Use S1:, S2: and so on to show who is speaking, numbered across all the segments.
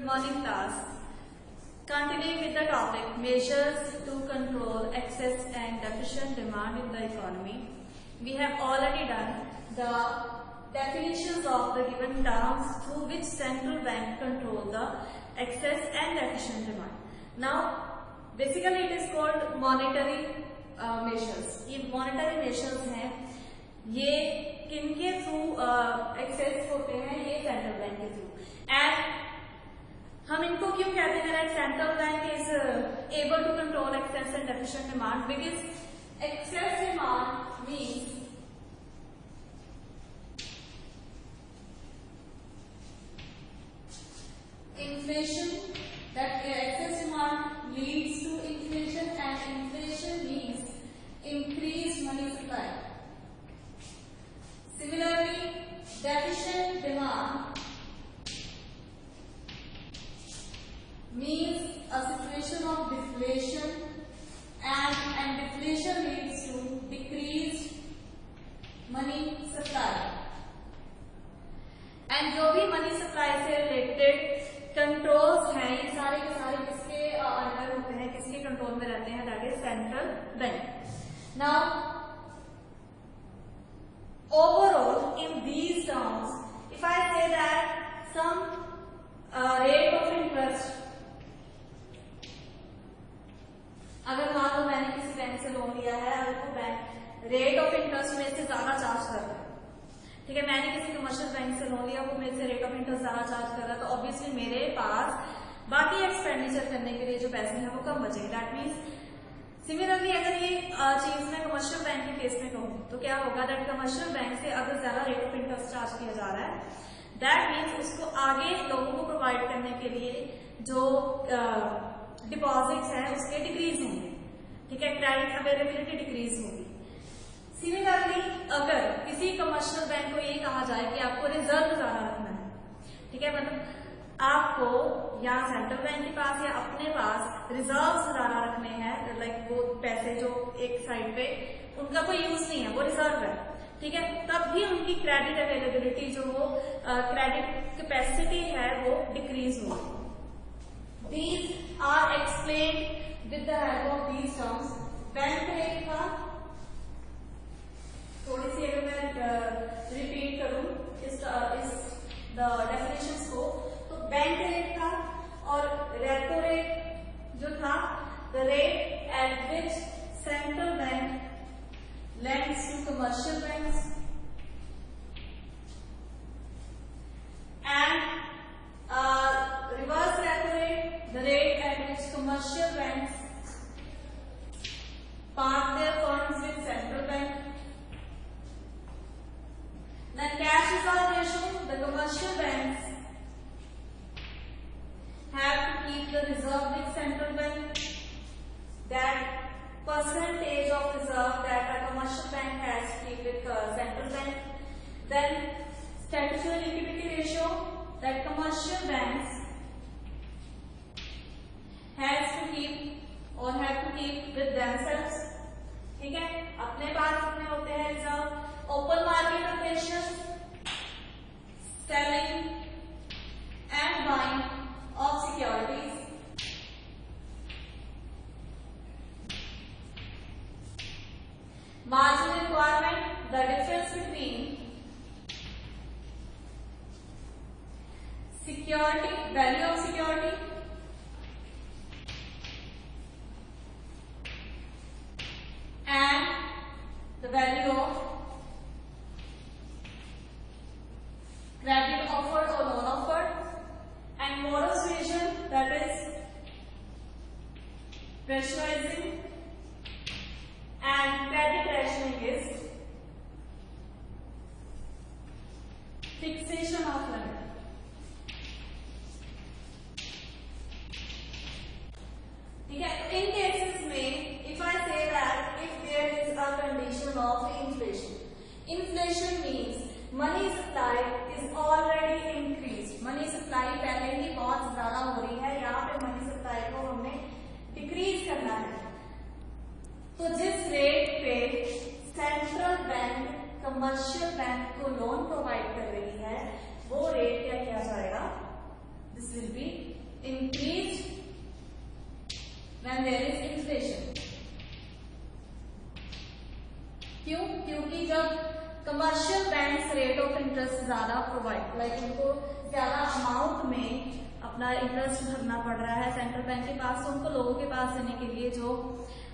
S1: Good morning, class. Continuing with the topic, measures to control excess and deficient demand in the economy. We have already done the definitions of the given terms through which central bank control the excess and deficient demand. Now, basically it is called monetary measures. ये monetary measures हैं, ये किनके through access होते हैं? ये central bank के through. And हम इनको क्यों कहते हैं that central bank is able to control excess and deficient demand? Because excess demand means inflation, that excess demand leads to inflation, and inflation means increased money supply. Similarly, deficient demand means a situation of deflation, and deflation leads to decreased money supply. And जो भी money supply से related controls हैं, ये सारे के सारे किसके under होते हैं, किसके कंट्रोल में रहते हैं? That is central bank. Now overall in these terms, if I say that some rate of interest, अगर मान लो मैंने किसी बैंक से लोन लिया है, अगर वो बैंक रेट ऑफ इंटरेस्ट में से ज्यादा चार्ज कर रहा है, ठीक है, मैंने किसी कमर्शियल बैंक से लोन लिया, वो मेरे से रेट ऑफ इंटरेस्ट ज्यादा चार्ज कर रहा है, तो ऑब्वियसली मेरे पास बाकी एक्सपेंडिचर करने के लिए जो पैसे हैं वो कम बचेंगे. दैट मीन्स सिमिलरली अगर ये चीज मैं कमर्शियल बैंक के केस में कहूँ तो क्या होगा? दैट कमर्शियल बैंक से अगर ज्यादा रेट ऑफ इंटरेस्ट चार्ज किया जा रहा है, दैट मीन्स उसको आगे लोगों को प्रोवाइड करने के लिए जो डिपॉजिट्स हैं उसके डिक्रीज होंगे, ठीक है, क्रेडिट अवेलेबिलिटी डिक्रीज होगी. सिमिलरली अगर किसी कमर्शियल बैंक को ये कहा जाए कि आपको रिजर्व ज्यादा रखना है, ठीक है, मतलब आपको या सेंट्रल बैंक के पास या अपने पास रिजर्व्स ज्यादा रखने हैं, लाइक वो पैसे जो एक साइड पे उनका कोई यूज नहीं है, वो रिजर्व है, ठीक है, तब भी उनकी क्रेडिट अवेलेबिलिटी जो वो क्रेडिट कैपेसिटी है वो डिक्रीज होगी. These are explained with the help of these terms. Bank rate का थोड़ी सी अगर मैं रिपीट करूं इस द डेफिनेशंस को, तो बैंक रेट था और रेपो रेट जो था, the rate at which central bank lends to commercial banks, and reverse repo rate, the rate at which commercial banks park their funds with central bank. Then cash reserve ratio, the commercial banks have to keep the reserve with central bank. That percentage of reserve that a commercial bank has to keep with central bank. Then statutory liquidity ratio that commercial banks has to keep or have to keep with themselves. ठीक है, अपने पास कितने होते हैं reserve? Open market operation, selling and buying of securities, margin requirement, the difference between security, value of security and the value of credit offered or loan offered, and moral suasion, that is rationalizing, and credit rationing is fixation of limit. ठीक है, तो इन cases में if I say that if there is a condition of inflation, inflation means money supply is already increased. money supply पहले ही बहुत ज्यादा हो रही है, यहाँ पे money supply को हमने डिक्रीज करना है. तो जिस रेट पे सेंट्रल बैंक कमर्शियल बैंक को लोन प्रोवाइड कर रही है, वो रेट क्या किया जाएगा? This will B rate of interest ज्यादा प्रोवाइड, लाइक उनको ज्यादा अमाउंट में अपना इंटरेस्ट भरना पड़ रहा है सेंट्रल बैंक के पास, तो उनको लोगों के पास देने के लिए जो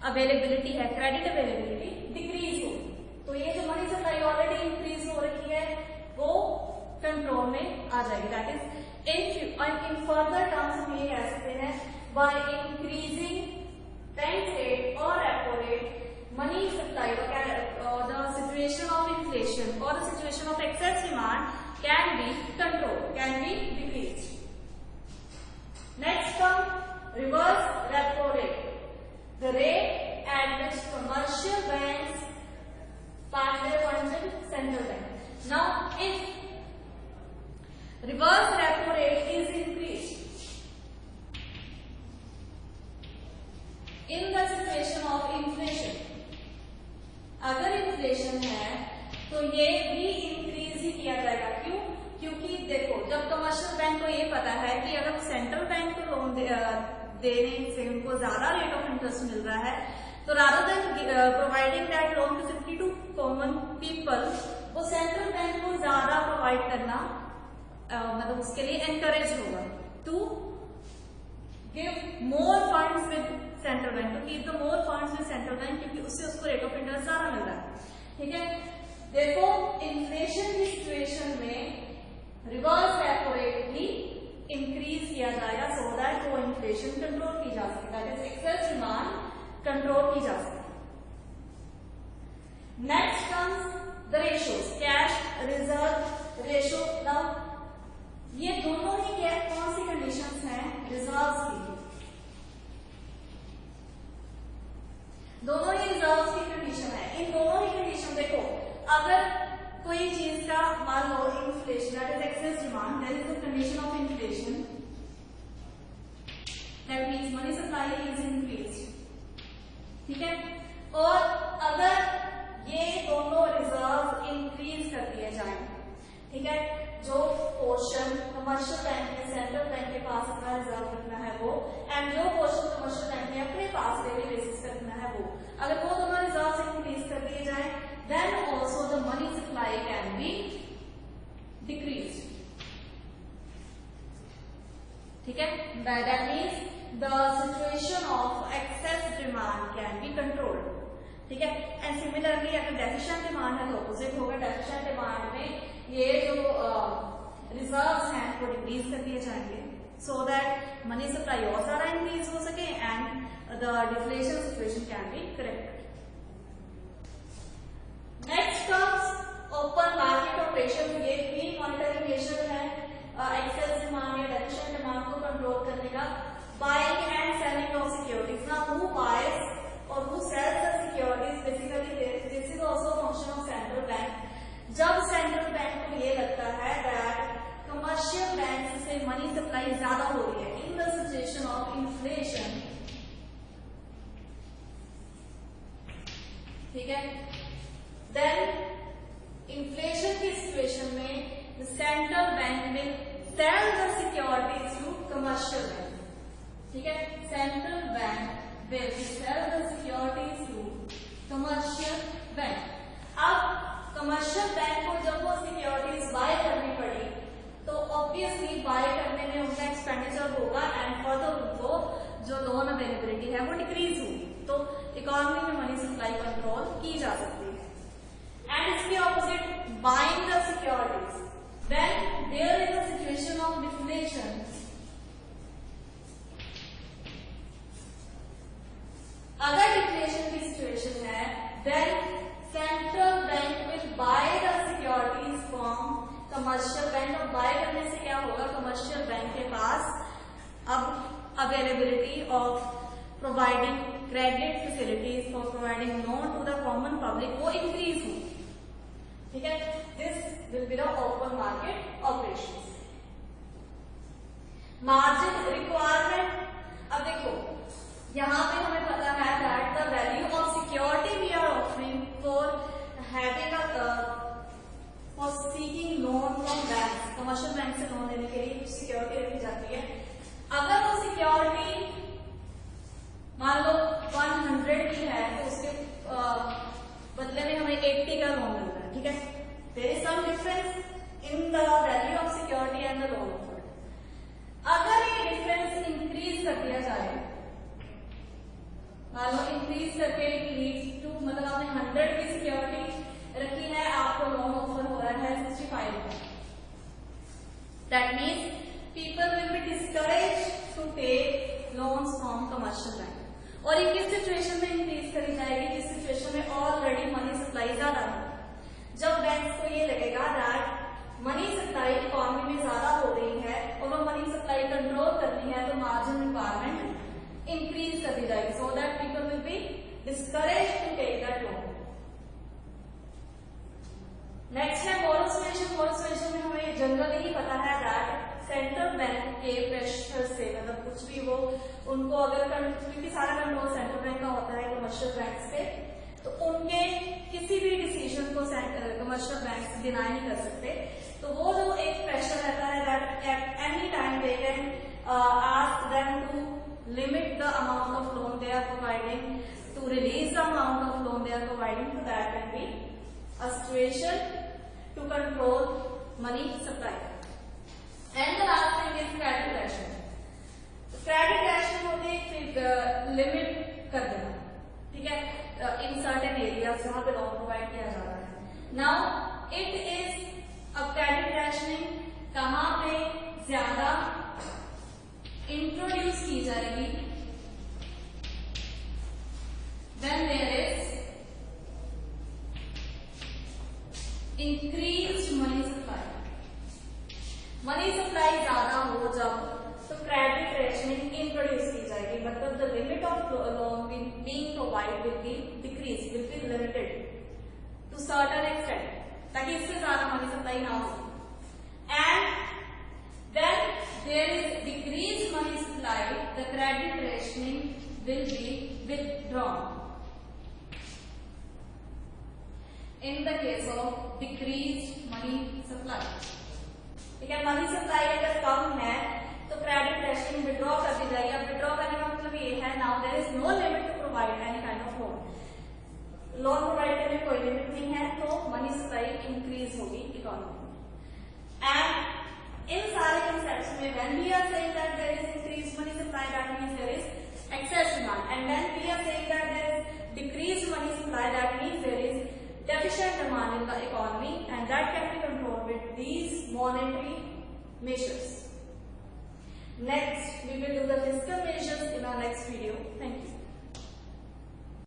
S1: अवेलेबिलिटी है, क्रेडिट अवेलेबिलिटी डिक्रीज हो, तो ये जो मनी सप्लाई ऑलरेडी इंक्रीज हो रखी है वो कंट्रोल में आ जाएगी। That is in further terms हम ये कह सकते हैं बाय इंक्रीजिंग बैंक रेट और repo rate money supply or the situation of inflation or the situation of excess demand can be controlled, can be decreased. Next come reverse repo rate, the rate at which commercial banks pass their funds with central bank. Now if reverse repo rate is increased in the situation of inflation, अगर inflation है तो ये भी increase ही किया जाएगा। क्यों? क्योंकि देखो जब कमर्शियल बैंक को ये पता है कि अगर सेंट्रल बैंक को लोन देने से उनको ज्यादा रेट ऑफ इंटरेस्ट मिल रहा है, तो rather than providing that loan facility to common people, वो सेंट्रल बैंक को ज्यादा प्रोवाइड करना मतलब उसके लिए एनकरेज होगा to give more funds with central bank, to keep the more funds with central bank, क्योंकि उससे उसको रेट ऑफ इंटरेस्ट ज्यादा मिल रहा है। ठीक है, देखो इन्फ्लेशन की सिचुएशन में रिवर्स रेपो रेट भी इंक्रीज किया जाएगा सो दैट वो इन्फ्लेशन कंट्रोल की जा सके, that is excess demand control की जा सके। Next comes the ratios, cash reserve ratio. Now ये दोनों ही क्या कौन सी कंडीशंस हैं रिजर्व्स की, दोनों ही रिजर्व की कंडीशन है। इन दोनों ही कंडीशन देखो, अगर कोई चीज का मान लो inflation that is excess demand, that is the condition of inflation, that means money supply is increased. ठीक है, और अगर ये दोनों रिजर्व इंक्रीज कर दिए जाए, ठीक है, जो पोर्शन कमर्शियल बैंक ने सेंट्रल बैंक के पास अपना रिजर्व रखना है वो, एंड जो पोर्शन कमर्शियल बैंक ने अपने पास डेली बेसिस पे रखना है वो, अगर वो दोनों रिजर्व इंक्रीज कर दिए जाए, then also the money supply can be decrease. ठीक है, that means the situation of excess demand can be controlled. ठीक है, एंड सिमिलरली अगर डेफिशिएंट डिमांड है तो ऑपोजिट होगा, डेफिशिएंट डिमांड में ये जो रिजर्व्स हैं वो डिक्रीज कर दिए जाएंगे सो दैट मनी सप्लाई और ज्यादा इंक्रीज हो सके and the deflation situation can be corrected. Next comes open market operation. ये भी मॉनिटरी मेजर है एक्सेस डिमांड या डेफिशिएंट डिमांड को कंट्रोल करने का। Buying and selling of securities, now who buys और who sells the securities, basically this is also function of central bank. जब central bank को ये लगता है दैट कमर्शियल बैंक से मनी सप्लाई ज्यादा हो रही है in the situation of inflation, ठीक है, देन इन्फ्लेशन की सिचुएशन में the central bank will sell the securities to commercial bank. ठीक है, central bank will sell the securities to commercial bank. अब कमर्शियल बैंक को जब वो सिक्योरिटीज बाय करनी पड़ी तो ऑब्वियसली बाय करने में उनका एक्सपेंडिचर होगा एंड फर्दर उनको जो लोन अवेलेबिलिटी है वो डिक्रीज होगी, तो इकोनॉमी में मनी सप्लाई कंट्रोल की जा सकती है। एंड इसके opposite buying the securities, when there is a situation of deflation, अगर डिफ्लेशन की सिचुएशन है then central bank will buy the securities from commercial bank. और बाय करने से क्या होगा, कमर्शियल बैंक के पास अब availability of providing credit facilities for providing loan to the common public वो इंक्रीज होगी। ठीक है, this will be the open market operation. Margin requirement, अब देखो यहाँ पे हमें पता है that the value of security we are offering for having for seeking loan from bank, commercial bank से लोन लेने के लिए कुछ सिक्योरिटी रखी जाती है। अगर वो सिक्योरिटी मान लो 100 की है तो उसके बदले में हमें 80 का लोन मिलता है। ठीक है, there is some difference people will be discouraged to take loans from commercial bank. और ये किस सिचुएशन में इंक्रीज करी जाएगी? जिस सिचुएशन में ऑलरेडी मनी सप्लाई ज्यादा है। जब बैंक्स को ये लगेगा दैट मनी सप्लाई इकोनॉमी में ज्यादा हो रही है और वो मनी सप्लाई कंट्रोल करनी है, तो मार्जिन रिक्वायरमेंट इंक्रीज कर दी जाएगी, so that people will be discourage to take that loan. Next है मोरल सुएशन। मोरल सुएशन में हमें जनरली ही पता है दैट सेंट्रल बैंक के प्रेशर से, मतलब कुछ भी वो उनको अगर क्योंकि सारा कंट्रोल सेंट्रल बैंक का होता है कमर्शियल बैंक पे, तो उनके किसी भी डिसीजन को कमर्शियल बैंक डिनाई नहीं कर सकते। तो वो जो एक प्रेशर रहता है that at any time they can ask them to limit the amount of loan they are providing, to release the amount of loan they are providing, तो that can be a situation to control money supply. And the last thing is credit rationing. Credit rationing होती है limit कर देना, ठीक है, in certain areas जहां पे loan provide किया जा रहा है। नाउ इट इज अब क्रेडिट रैशनिंग कहां पे ज्यादा इंट्रोड्यूस की जाएगी? When there is increased money supply. Money supply ज्यादा हो जब, तो क्रेडिट रैशनिंग इंट्रोड्यूस की जाएगी, मतलब the limit of loan being provide will be decrease, will be limited to certain extent, ताकि इससे ज्यादा मनी सप्लाई ना हो। And when there is decrease money supply, the credit rationing will be withdrawn. In the case of decrease money supply, ठीक है, money supply अगर कम है तो क्रेडिट रैशनिंग विड्रॉ कर दी जाएगी। अब विड्रॉ करने का मतलब ये है now there is no limit to provide any kind of loan. Loan provide करने में कोई लिमिट नहीं है, तो मनी सप्लाई इंक्रीज होगी इकोनॉमी में। एंड इन सारे कंसेप्ट्स में when we are saying that there is increase money supply, that means there is excess demand, and when we are saying that there is decrease money supply, that means there is deficient demand in the economy, and that can be controlled with these monetary measures. Next, we will do the fiscal measures.